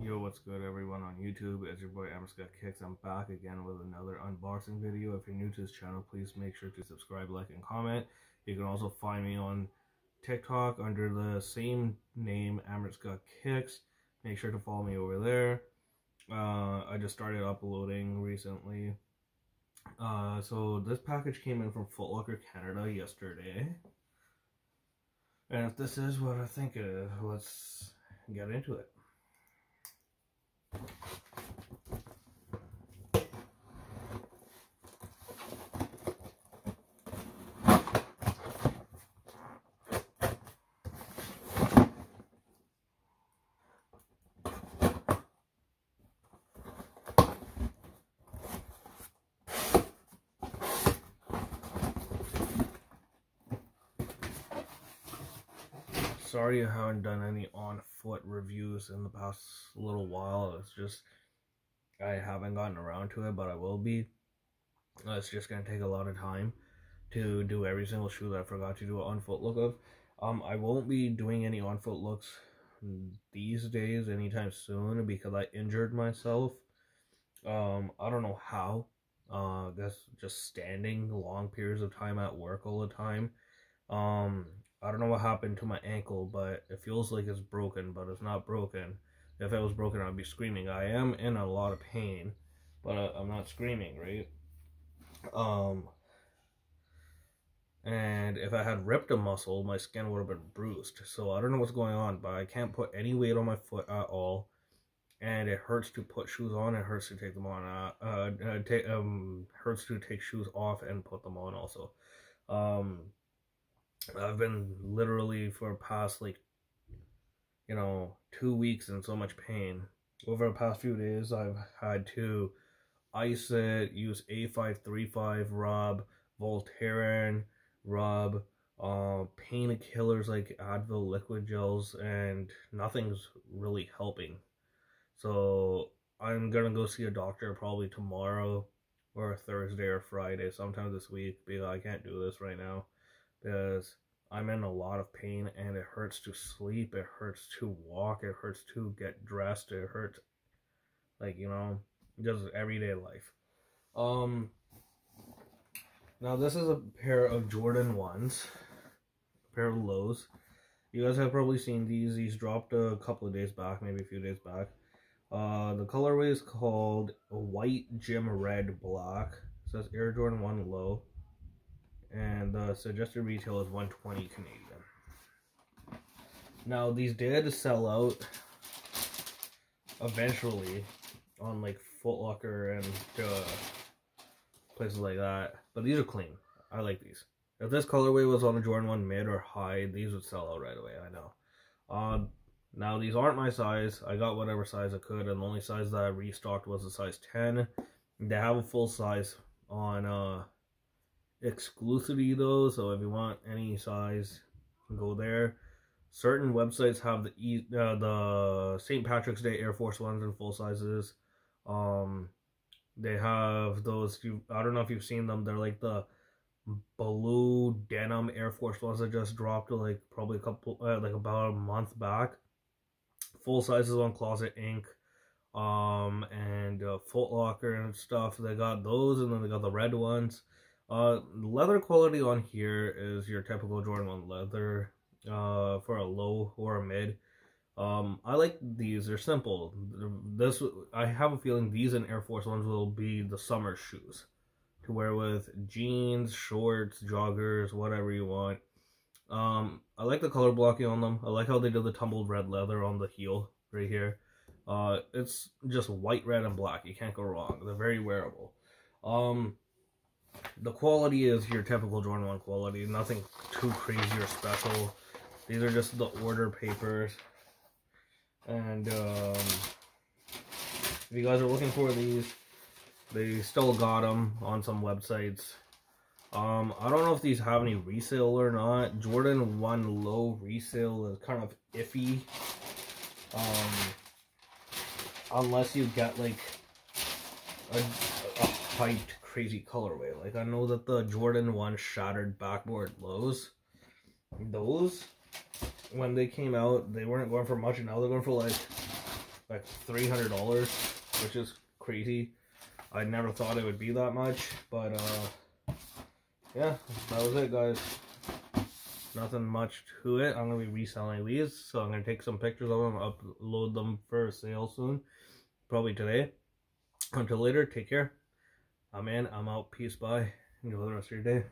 Yo, what's good everyone on YouTube? It's your boy Got Kicks. I'm back again with another unboxing video. If you're new to this channel, please make sure to subscribe, like, and comment. You can also find me on TikTok under the same name, Got Kicks. Make sure to follow me over there. I just started uploading recently. So this package came in from Foot Locker Canada yesterday. And if this is what I think it is, let's get into it. Sorry I haven't done any on-foot reviews in the past little while. It's just I haven't gotten around to it, but I will be. It's just gonna take a lot of time to do every single shoe that I forgot to do an on-foot look of. I won't be doing any on-foot looks these days anytime soon because I injured myself. I don't know how. That's just standing long periods of time at work all the time. I don't know what happened to my ankle, but it feels like it's broken, but it's not broken. If it was broken, I'd be screaming. I am in a lot of pain, but I'm not screaming, right? And if I had ripped a muscle, my skin would have been bruised. So I don't know what's going on, but I can't put any weight on my foot at all. And it hurts to put shoes on. It hurts to take them on. Hurts to take shoes off and put them on also. I've been literally for past 2 weeks in so much pain. Over the past few days, I've had to ice it, use A535 rub, Voltaren rub, painkillers like Advil liquid gels, and nothing's really helping. So I'm gonna go see a doctor probably tomorrow or Thursday or Friday, sometime this week, because I can't do this right now. Because I'm in a lot of pain and it hurts to sleep, it hurts to walk, it hurts to get dressed, it hurts, just everyday life. Now this is a pair of Jordan 1s, a pair of lows. You guys have probably seen these. These dropped a couple of days back, maybe a few days back. The colorway is called White Gym Red Black. It says Air Jordan 1 Low. And the suggested retail is $120 Canadian. Now these did sell out eventually on Foot Locker and places like that, but these are clean. I like these. If this colorway was on a Jordan 1 mid or high, these would sell out right away. I know. Now these aren't my size. I got whatever size I could, and the only size that I restocked was a size 10. They have a full size on Exclusivity though, so if you want any size, go there. Certain websites have the St. Patrick's Day Air Force Ones in full sizes. They have those. I don't know if you've seen them. They're like the blue denim Air Force Ones that just dropped probably about a month back. Full sizes on Closet Inc. And Foot Locker and stuff. They got those, and then they got the red ones. Leather quality on here is your typical Jordan 1 leather for a low or a mid. I like these. They're simple. I have a feeling these and Air Force Ones will be the summer shoes to wear with jeans, shorts, joggers, whatever you want. I like the color blocking on them. I like how they did the tumbled red leather on the heel right here. It's just white, red, and black. You can't go wrong. They're very wearable. The quality is your typical Jordan 1 quality. Nothing too crazy or special. These are just the order papers. And if you guys are looking for these, they still got them on some websites. I don't know if these have any resale or not. Jordan 1 Low resale is kind of iffy. Unless you get a hyped crazy colorway. I know that the Jordan 1 Shattered Backboard Lows, those when they came out, they weren't going for much, and now they're going for like $300, which is crazy. I never thought it would be that much, but yeah, that was it, guys. Nothing much to it. I'm gonna be reselling these, so I'm gonna take some pictures of them, upload them for sale soon, probably today. Until later, take care. I'm in, I'm out, peace, bye. Enjoy the rest of your day.